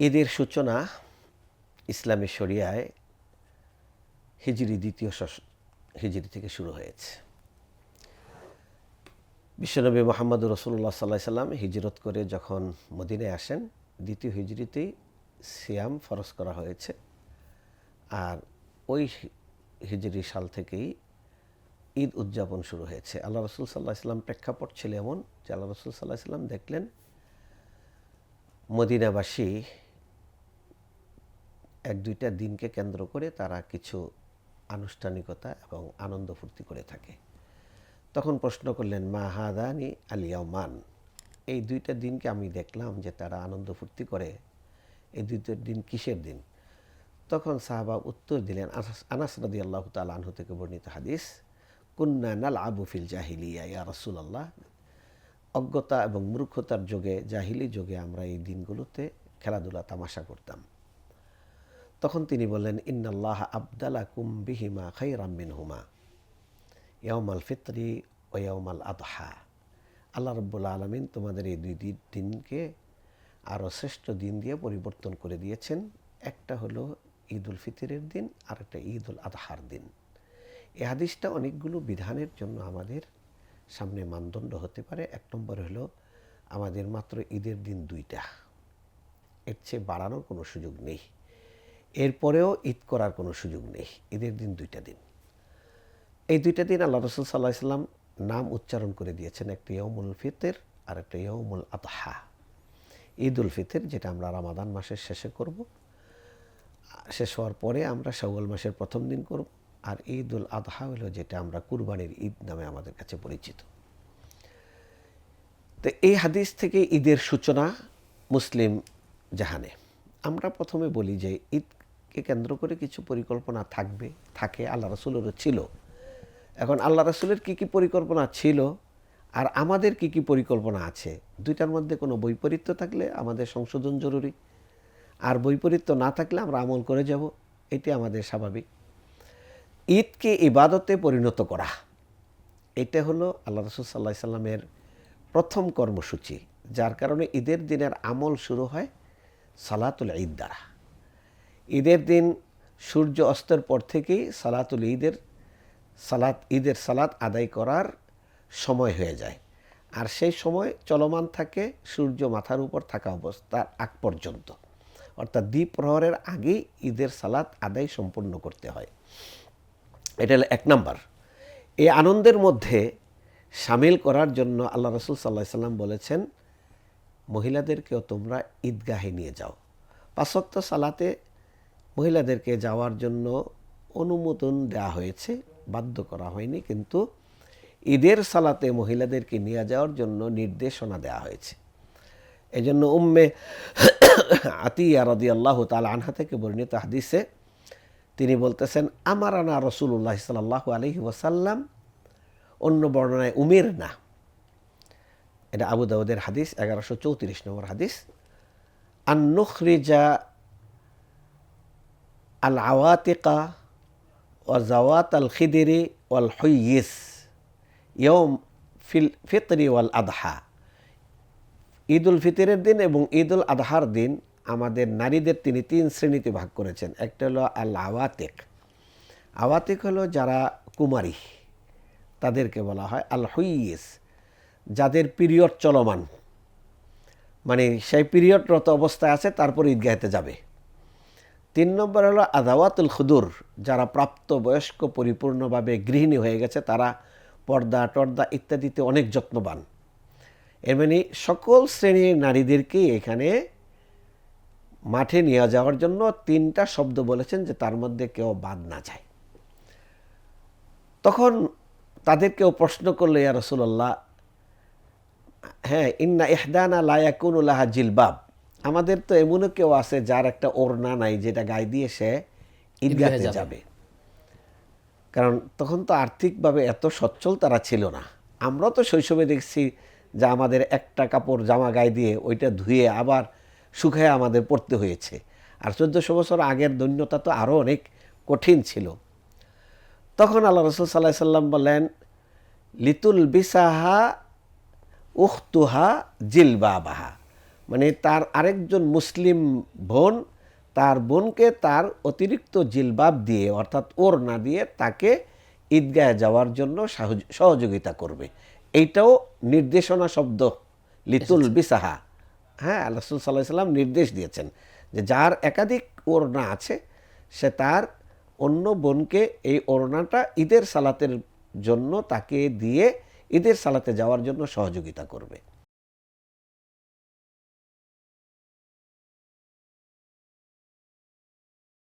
ঈদের সূচনা ইসলামী শরিয়ায় হিজরি দ্বিতীয় হিজরি থেকে শুরু হয়েছে। বিশ্বনবী মোহাম্মদ রসুল্লাহ সাল্লাহ সাল্লাম হিজরত করে যখন মদিনায় আসেন, দ্বিতীয় হিজরিতেই সিয়াম ফরজ করা হয়েছে। আর ওই হিজরি সাল থেকেই ঈদ উদযাপন শুরু হয়েছে। আল্লাহ রসুল সাল্লাহ সাল্লাম প্রেক্ষাপট ছিল এমন যে আল্লাহ রসুল সাল্লাহ সাল্লাম দেখলেন মদিনাবাসী এক দুইটা দিনকে কেন্দ্র করে তারা কিছু আনুষ্ঠানিকতা এবং আনন্দ ফুর্তি করে থাকে। তখন প্রশ্ন করলেন, মা হাদানি আলিয়ামান, এই দুইটা দিনকে আমি দেখলাম যে তারা আনন্দ ফুর্তি করে, এই দুইটা দিন কিসের দিন? তখন সাহাবা উত্তর দিলেন, আনাস রাদিয়াল্লাহু তাআলা আনহু থেকে বর্ণিত হাদিস, কুন্না নালআবু ফিল জাহিলিয়া ইয়া রাসূলুল্লাহ, অজ্ঞতা এবং মূর্খতার যুগে, জাহিলি যুগে আমরা এই দিনগুলোতে খেলাধুলা তামাশা করতাম। তখন তিনি বললেন, ইন্নাল্লাহ আবদালাকুম বিহিমা খায়রাম মিনহুমা ইয়াউমাল ফিতরি ওয়া ইয়াউমাল আদহা। আল্লাহ রাব্বুল আলামিন তোমাদের এই দুই দিনকে আরও শ্রেষ্ঠ দিন দিয়ে পরিবর্তন করে দিয়েছেন। একটা হলো ঈদ উল ফিতরের দিন, আর একটা ঈদ উল আদহার দিন। এই হাদিসটা অনেকগুলো বিধানের জন্য আমাদের সামনে মানদণ্ড হতে পারে। এক নম্বর হলো আমাদের মাত্র ঈদের দিন দুইটা, এর চেয়ে বাড়ানোর কোনো সুযোগ নেই, এরপরেও ঈদ করার কোনো সুযোগ নেই। ঈদের দিন দুইটা দিন, এই দুইটা দিন আল্লাহ রসুল সাল্লাহ সাল্লাম নাম উচ্চারণ করে দিয়েছেন, একটা ইয়াউমুল ফিতর আর একটা ইয়াউমুল আদহা। ঈদ উল ফিতর যেটা আমরা রমাদান মাসের শেষে করব, শেষ হওয়ার পরে আমরা শাওয়াল মাসের প্রথম দিন করব। আর ঈদ উল আদহা হলো যেটা আমরা কুরবানির ঈদ নামে আমাদের কাছে পরিচিত। তো এই হাদিস থেকে ঈদের সূচনা মুসলিম জাহানে। আমরা প্রথমে বলি যে ঈদকে কেন্দ্র করে কিছু পরিকল্পনা থাকে, আল্লাহ রসুলেরও ছিল। এখন আল্লাহ রসুলের কী কী পরিকল্পনা ছিল আর আমাদের কী কী পরিকল্পনা আছে, দুইটার মধ্যে কোনো বৈপরীত্য থাকলে আমাদের সংশোধন জরুরি, আর বৈপরীত্য না থাকলে আমরা আমল করে যাব, এটি আমাদের স্বাভাবিক। ঈদকে ইবাদতে পরিণত করা, এটা হলো আল্লাহ রসুল সাল্লাহ সাল্লামের প্রথম কর্মসূচি, যার কারণে ঈদের দিনের আমল শুরু হয় সালাতুল ঈদ দ্বারা। ঈদের দিন সূর্য অস্তের পর থেকেই সালাতুল ঈদের সালাত আদায় করার সময় হয়ে যায়, আর সেই সময় চলমান থাকে সূর্য মাথার উপর থাকা অবস্থার আগ পর্যন্ত, অর্থাৎ দ্বিপ্রহরের আগেই ঈদের সালাত আদায় সম্পূর্ণ করতে হয়। এটা হলো এক নাম্বার। এই আনন্দের মধ্যে সামিল করার জন্য আল্লাহ রসুল সাল্লাহ সাল্লাম বলেছেন, মহিলাদেরকেও তোমরা ঈদগাহে নিয়ে যাও। ৫ ওয়াক্ত সালাতে মহিলাদেরকে যাওয়ার জন্য অনুমোদন দেওয়া হয়েছে, বাধ্য করা হয়নি, কিন্তু ঈদের সালাতে মহিলাদেরকে নিয়ে যাওয়ার জন্য নির্দেশনা দেওয়া হয়েছে। এই জন্য উম্মে আতিয়া রাদিয়াল্লাহু তাআলা আনহা থেকে বর্ণিত হাদিসে তিনি বলতেছেন, আমারানা রাসূলুল্লাহ সাল্লাল্লাহু আলাইহি ওয়াসাল্লাম, অন্য বর্ণনায় উমের না, এটা আবু দাউদের হাদিস 1134 নম্বর হাদিস, আন নুখরিজা আল আওয়াতিকা ওয়া জাওয়াত আল খিদিরি ওয়াল হুইয়িস ইয়াউম ফিল ফিতরি ওয়াল আদহা। ঈদ উল ফিতরের দিন এবং ঈদ উল আদহার দিন আমাদের নারীদের তিনি 3 শ্রেণীতে ভাগ করেছেন। একটা হলো আল আওয়াতিক। আওয়াতিক হলো যারা কুমারী, তাদেরকে বলা হয়। আল হুইয়িস, যাদের পিরিয়ড চলমান, মানে সেই পিরিয়ডরত অবস্থায় আছে তারপর ঈদগাহেতে যাবে। 3 নম্বর হলো আদাওয়াতুল খুদুর, যারা প্রাপ্তবয়স্ক পরিপূর্ণভাবে গৃহিণী হয়ে গেছে, তারা পর্দা টর্দা ইত্যাদিতে অনেক যত্নবান। এর মানে সকল শ্রেণীর নারীদেরকে এখানে মাঠে নিয়ে যাওয়ার জন্য 3টা শব্দ বলেছেন, যে তার মধ্যে কেউ বাদ না যায়। তখন তাদেরকেও প্রশ্ন করলো, ইয়া রাসূলুল্লাহ, হ্যাঁ, ইন্না ইহদানা লা ইয়াকুনু লাহা জিলবাব, আমাদের তো এমনও কেউ আছে যার একটা ওড়না নাই, যেটা গায়ে দিয়ে সে ঈদগাহে যাবে। কারণ তখন তো আর্থিকভাবে এত সচ্ছল তারা ছিল না। আমরা তো শৈশবে দেখছি যে আমাদের একটা কাপড় জামা গায়ে দিয়ে ওইটা ধুয়ে আবার শুকায় আমাদের পড়তে হয়েছে। আর 1400 বছর আগের দৈন্যতা তো আরও অনেক কঠিন ছিল। তখন আল্লাহ রসুল সাল্লাল্লাহু আলাইহি সাল্লাম বলেন, লিতুল বিসাহা উখতুহা জিলবাবাহা, মানে তার আরেকজন মুসলিম বোন তার বোনকে তার অতিরিক্ত জিলবাব দিয়ে অর্থাৎ ওড়না দিয়ে তাকে ঈদগাহে যাওয়ার জন্য সহযোগিতা করবে। এইটাও নির্দেশনা শব্দ লিতুল বিসাহা। হ্যাঁ, আল্লাহ রাসূল সাল্লাল্লাহু আলাইহি ওয়াসাল্লাম নির্দেশ দিয়েছেন যে যার একাধিক ওড়না আছে সে তার অন্য বোনকে এই ওড়নাটা ঈদের সালাতের জন্য তাকে দিয়ে ঈদের সালাতে যাওয়ার জন্য সহযোগিতা করবে।